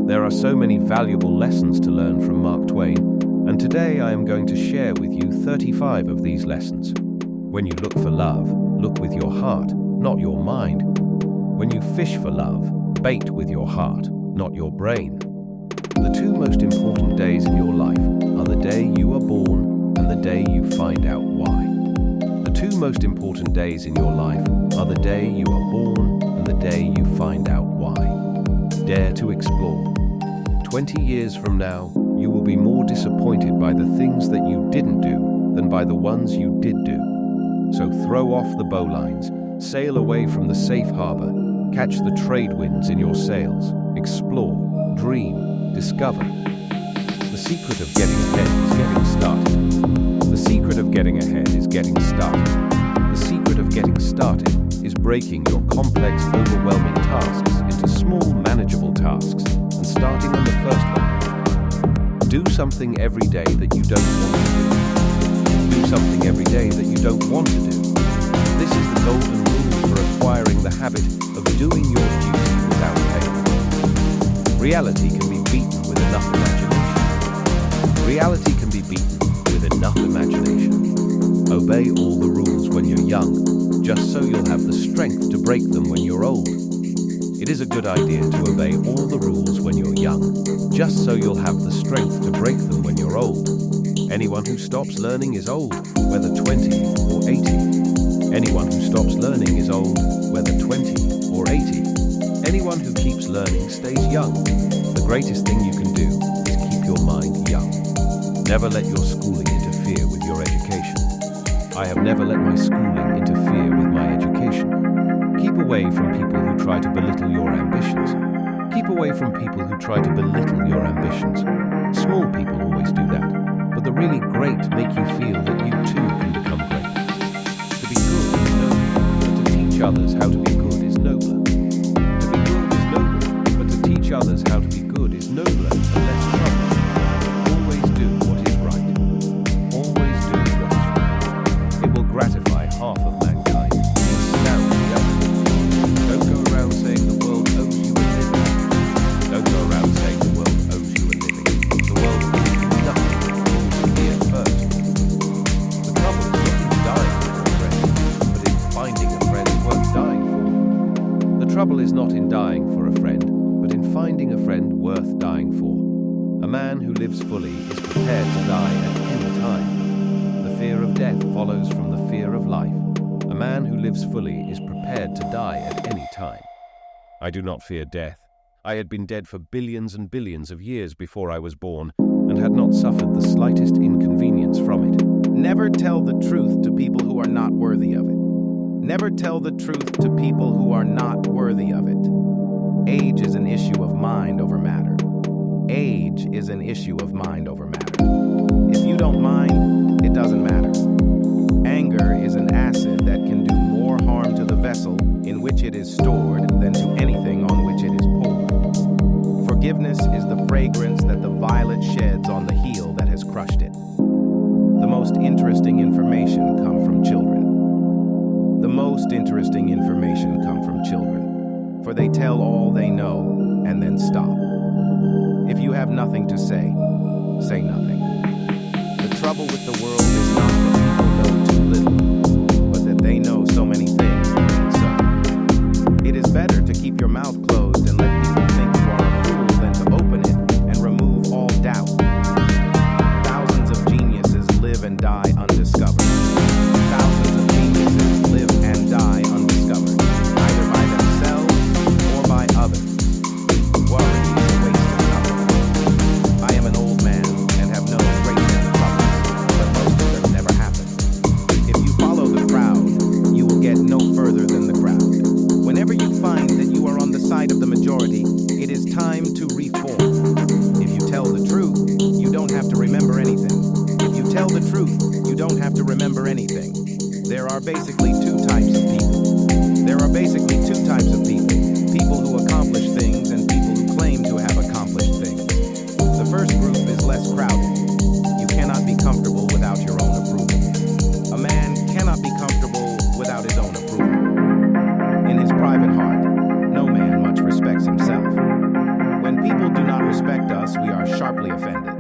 There are so many valuable lessons to learn from Mark Twain, and today I am going to share with you 35 of these lessons. When you look for love, look with your heart, not your mind. When you fish for love, bait with your heart, not your brain. The two most important days in your life are the day you are born and the day you find out why. The two most important days in your life are the day you are born and the day you find out why. Dare to explore. 20 years from now, you will be more disappointed by the things that you didn't do than by the ones you did do. So throw off the bowlines, sail away from the safe harbor, catch the trade winds in your sails, explore, dream, discover. The secret of getting ahead is getting started. The secret of getting ahead is getting started. The secret of getting started is breaking your complex, overwhelming tasks into small, manageable tasks and starting on the first one. Do something every day that you don't want to do. Do something every day that you don't want to do. This is the golden rule for acquiring the habit of doing your duty without pain. Reality can be beaten with enough imagination. Reality can be beaten with enough imagination. Obey all the rules when you're young, just so you'll have the strength to break them when you're old. It is a good idea to obey all the rules when you're young, just so you'll have the strength to break them when you're old. Anyone who stops learning is old, whether 20 or 80. Anyone who stops learning is old, whether 20 or 80. Anyone who keeps learning stays young. The greatest thing you can do is keep your mind young. Never let your schooling interfere with your education. I have never let my schooling interfere with my education. Keep away from people who try to belittle your ambitions. Keep away from people who try to belittle your ambitions. Small people always do that, but the really great make you feel that you too can become great. To be good is noble, but to teach others how to be good is nobler. To be good is noble, but to teach others how to be good is nobler and less trouble. Always do what is right. Always do what is right. It will gratify half of mankind and astound the other. Don't go around saying the world owes you a living. Don't go around saying the world owes you a living. The world will give you nothing until you be it first. The trouble is not in dying for a friend, but in finding a friend worth dying for. The trouble is not in dying for a friend, but in finding a friend worth dying for. A man who lives fully is prepared to die at any time. The fear of death follows from the fear of life. A man who lives fully is prepared to die at any time. I do not fear death. I had been dead for billions and billions of years before I was born, and had not suffered the slightest inconvenience from it. Never tell the truth to people who are not worthy of it. Never tell the truth to people who are not worthy of it. Age is an issue of mind over matter. Age is an issue of mind over matter. If you don't mind, it doesn't matter. Anger is an acid that can do more harm to the vessel in which it is stored than to anything on which it is poured. Forgiveness is the fragrance that the violet sheds on the heel that has crushed it. The most interesting information comes from children. The most interesting information comes from children, for they tell all they know and then stop. If you have nothing to say, say nothing. The trouble with the world is not that people know too little, but that they know so many things that ain't so. It is better to keep your mouth closed and let people think you are a fool than to open it and remove all doubt. Thousands of geniuses live and die undiscovered. Thousands of geniuses live and die undiscovered, either by themselves or by others. Worry is a waste of time. I am an old man and have known great many troubles, but most of them never happen. If you follow the crowd, you will get no further than the crowd. Whenever you find that you are on the side of the majority, it is time to reform. If you tell the truth, you don't have to remember anything. If you tell the truth, you don't have to remember anything. There are basically two types of people. There are basically two types of people. People who accomplish things and people who claim to have accomplished things. The first group is less crowded. You cannot be comfortable without your own approval. A man cannot be comfortable without his own approval. In his private heart, no man much respects himself. When people do not respect us, we are sharply offended.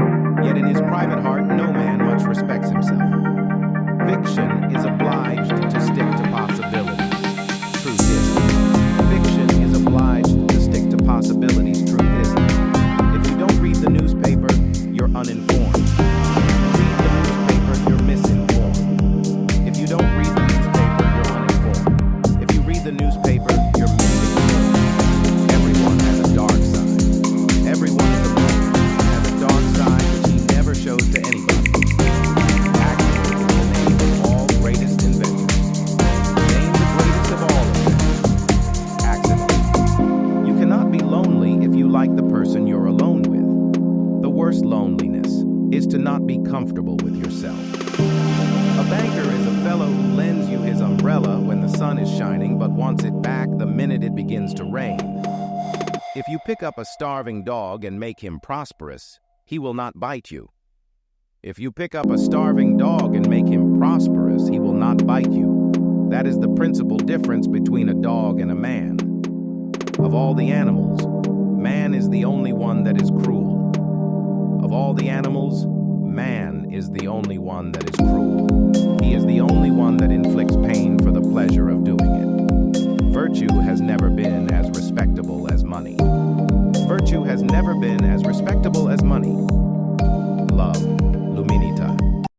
Yet in his private heart, no man much respects himself. Fiction is obliged to stick to possibilities. Truth is, fiction is obliged to stick to possibilities. Truth is, if you don't read the newspaper, you're uninformed. If you read the newspaper, you're misinformed. If you don't read the newspaper, you're uninformed. If you read the newspaper, you're misinformed. Everyone has a dark side. Everyone in the world has a dark side which he never shows to anybody. Accident is the name of all greatest inventors. Name the greatest of all of them. Accident. You cannot be lonely if you like the person you're alone with. The worst loneliness is to not be comfortable with yourself. A banker is a fellow who lends you his umbrella when the sun is shining but wants it back the minute it begins to rain. If you pick up a starving dog and make him prosperous, he will not bite you. If you pick up a starving dog and make him prosperous, he will not bite you. That is the principal difference between a dog and a man. Of all the animals, man is the only one that is cruel. Of all the animals, man is the only one that is cruel. He is the only one that inflicts pain for the pleasure of doing it. Virtue